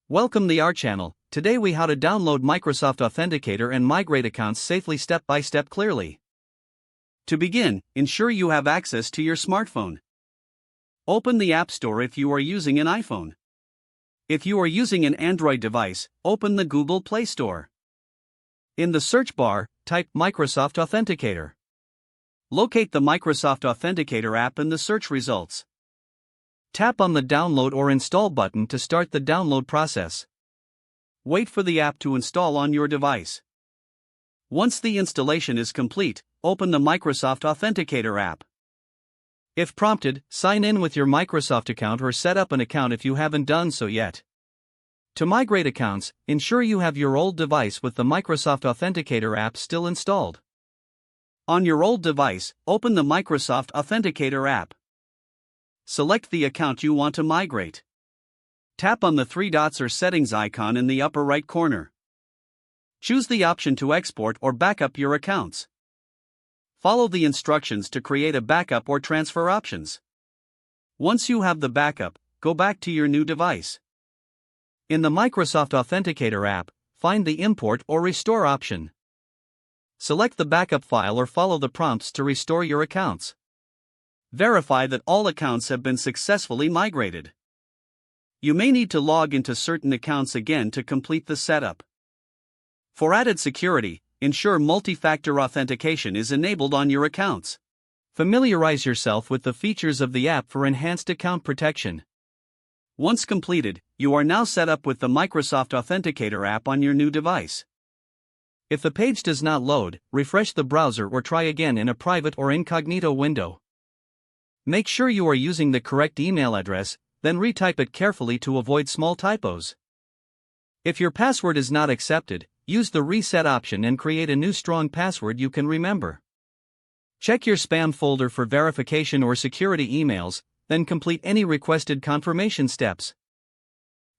Welcome to our channel. Today we how to download Microsoft Authenticator and migrate accounts safely step by step clearly. To begin, ensure you have access to your smartphone. Open the App Store if you are using an iPhone. If you are using an Android device, open the Google Play Store. In the search bar, type Microsoft Authenticator. Locate the Microsoft Authenticator app in the search results. Tap on the download or install button to start the download process. Wait for the app to install on your device. Once the installation is complete, open the Microsoft Authenticator app. If prompted, sign in with your Microsoft account or set up an account if you haven't done so yet. To migrate accounts, ensure you have your old device with the Microsoft Authenticator app still installed. On your old device, open the Microsoft Authenticator app. Select the account you want to migrate. Tap on the three dots or settings icon in the upper right corner. Choose the option to export or backup your accounts. Follow the instructions to create a backup or transfer options. Once you have the backup, go back to your new device. In the Microsoft Authenticator app, find the import or restore option. Select the backup file or follow the prompts to restore your accounts. Verify that all accounts have been successfully migrated. You may need to log into certain accounts again to complete the setup. For added security, ensure multi-factor authentication is enabled on your accounts. Familiarize yourself with the features of the app for enhanced account protection. Once completed, you are now set up with the Microsoft Authenticator app on your new device. If the page does not load, refresh the browser or try again in a private or incognito window. Make sure you are using the correct email address, then retype it carefully to avoid small typos. If your password is not accepted, use the reset option and create a new strong password you can remember. Check your spam folder for verification or security emails, then complete any requested confirmation steps.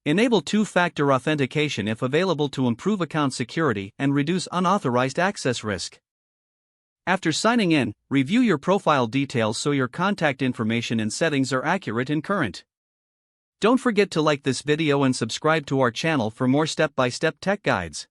Enable two-factor authentication if available to improve account security and reduce unauthorized access risk. After signing in, review your profile details so your contact information and settings are accurate and current. Don't forget to like this video and subscribe to our channel for more step-by-step tech guides.